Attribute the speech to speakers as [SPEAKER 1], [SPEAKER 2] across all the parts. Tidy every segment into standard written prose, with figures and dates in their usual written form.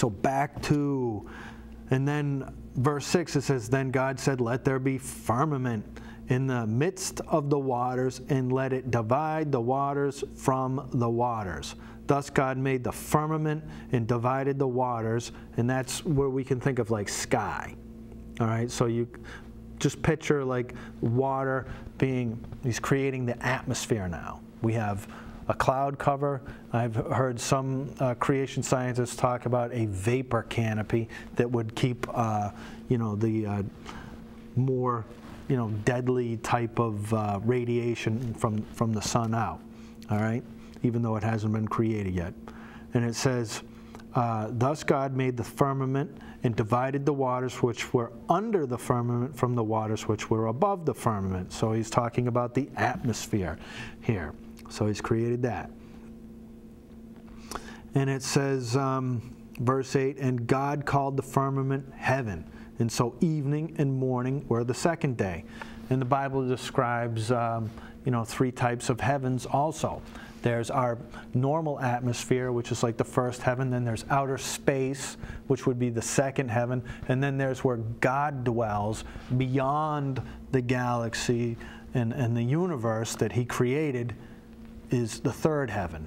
[SPEAKER 1] So back to, and then verse 6, it says, then God said, let there be firmament in the midst of the waters, and let it divide the waters from the waters. Thus God made the firmament and divided the waters, and that's where we can think of like sky. All right, so you just picture like water being, he's creating the atmosphere now. We have a cloud cover. I've heard some creation scientists talk about a vapor canopy that would keep, the more, deadly type of radiation from the sun out. All right, even though it hasn't been created yet. And it says, thus God made the firmament and divided the waters which were under the firmament from the waters which were above the firmament. So he's talking about the atmosphere here. So he's created that. And it says, verse 8, and God called the firmament heaven. And so evening and morning were the second day. And the Bible describes, 3 types of heavens also. There's our normal atmosphere, which is like the first heaven. Then there's outer space, which would be the second heaven. And then there's where God dwells beyond the galaxy and the universe that he created, is the third heaven.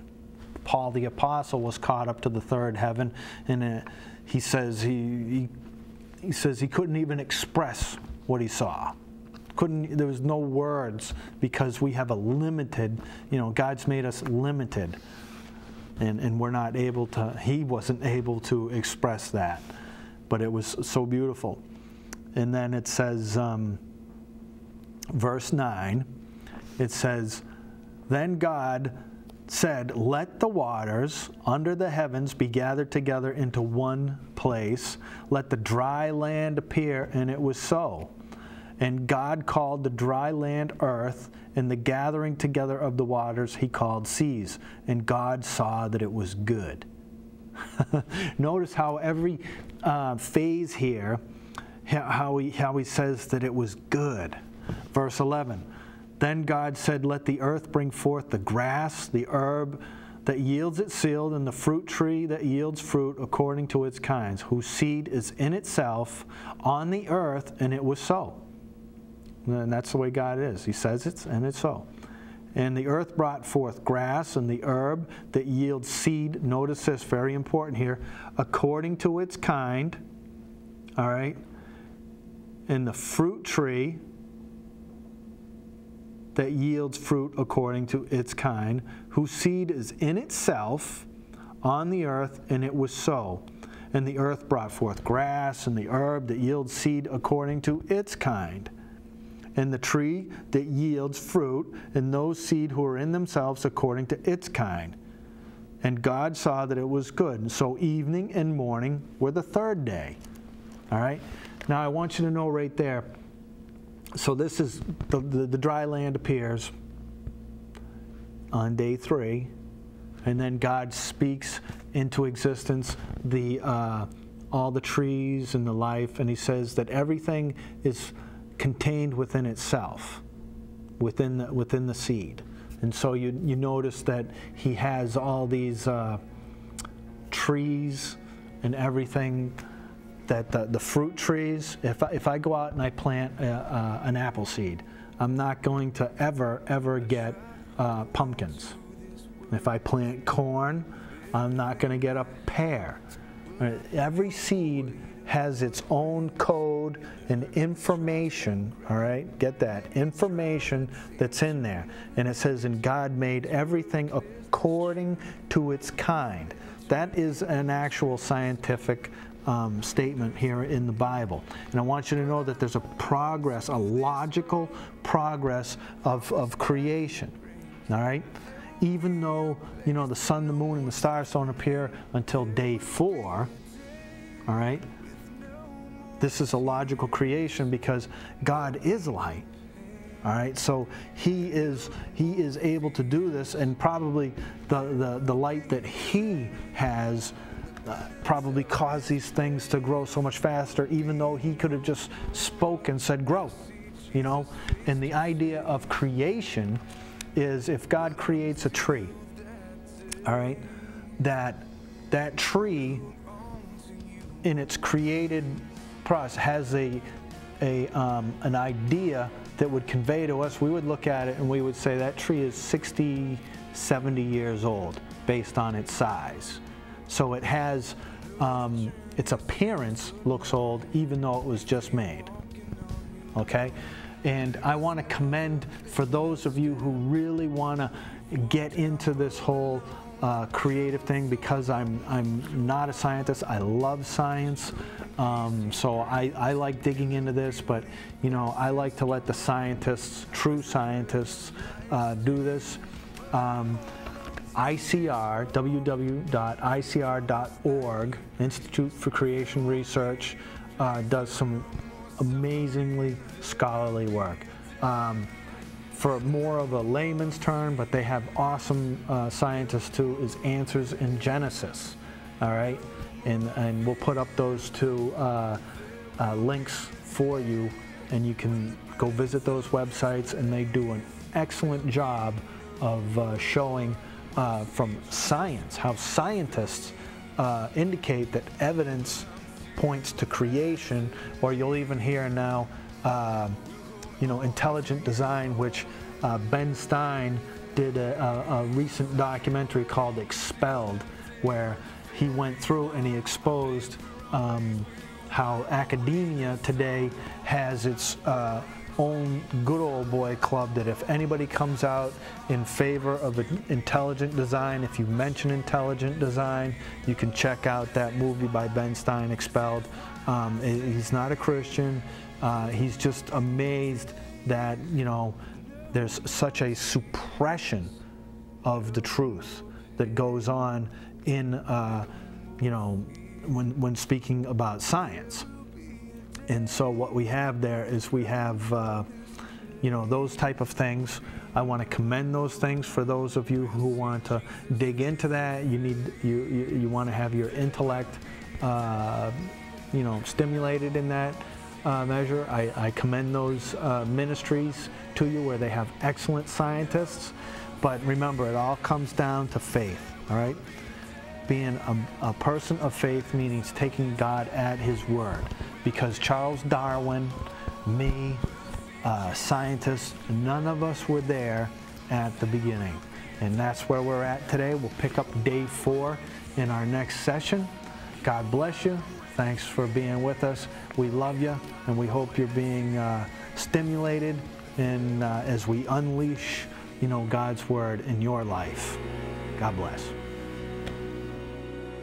[SPEAKER 1] Paul the Apostle was caught up to the third heaven, and he says he says he couldn't even express what he saw. There was no words, because we have a limited, God's made us limited, and we're not able to, he wasn't able to express that, but it was so beautiful. And then it says, verse 9, it says, then God said, let the waters under the heavens be gathered together into one place. Let the dry land appear, and it was so. And God called the dry land earth, and the gathering together of the waters he called seas. And God saw that it was good. Notice how every phase here, how he says that it was good. Verse 11. Then God said, let the earth bring forth the grass, the herb that yields its seed, and the fruit tree that yields fruit according to its kinds, whose seed is in itself on the earth, and it was so. And that's the way God is. He says it's, and it's so. And the earth brought forth grass and the herb that yields seed. Notice this, very important here, according to its kind. All right. And the fruit tree that yields fruit according to its kind, whose seed is in itself on the earth, and it was so. And the earth brought forth grass and the herb that yields seed according to its kind, and the tree that yields fruit, and those seed who are in themselves according to its kind. And God saw that it was good. And so evening and morning were the third day. All right? Now I want you to know right there, so this is, the dry land appears on day 3, and then God speaks into existence all the trees and the life, and he says that everything is contained within itself, within the seed. And so you notice that he has all these trees and everything, that the fruit trees, if I go out and I plant an apple seed, I'm not going to ever get pumpkins. If I plant corn, I'm not going to get a pear. Right? Every seed has its own code and information, all right? Get that, information that's in there. And it says, and God made everything according to its kind. That is an actual scientific statement here in the Bible. And I want you to know that there's a progress, a logical progress of creation, all right? Even though, the sun, the moon, and the stars don't appear until day 4, all right? This is a logical creation because God is light. All right, so he is able to do this, and probably the light that he has probably caused these things to grow so much faster, even though he could have just spoke and said grow, And the idea of creation is, if God creates a tree, all right, that tree in its created process has an idea that would convey to us, we would look at it and we would say that tree is 60, 70 years old based on its size. So it has, its appearance looks old even though it was just made, okay? And I want to commend, for those of you who really want to get into this whole creative thing, because I'm not a scientist. I love science, so I like digging into this, but you know, I like to let the scientists, true scientists, do this. ICR, www.icr.org, Institute for Creation Research, does some amazingly scholarly work. For more of a layman's term, but they have awesome scientists too, is Answers in Genesis, all right? And we'll put up those two links for you, and you can go visit those websites, and they do an excellent job of showing from science, how scientists indicate that evidence points to creation, or you'll even hear now, you know, intelligent design, which Ben Stein did a recent documentary called Expelled, where he went through and he exposed how academia today has its own good old boy club, that if anybody comes out in favor of intelligent design, if you mention intelligent design, you can check out that movie by Ben Stein, Expelled. He's not a Christian. He's just amazed that, you know, there's such a suppression of the truth that goes on in, you know, when speaking about science. And so what we have there is we have, you know, those type of things. I want to commend those things for those of you who want to dig into that. You want to have your intellect, you know, stimulated in that measure. I commend those ministries to you where they have excellent scientists. But remember, it all comes down to faith, all right? Being a person of faith means taking God at His word. Because Charles Darwin, me, scientists, none of us were there at the beginning. And that's where we're at today. We'll pick up day 4 in our next session. God bless you. Thanks for being with us. We love you, and we hope you're being stimulated in, as we unleash, you know, God's word in your life. God bless.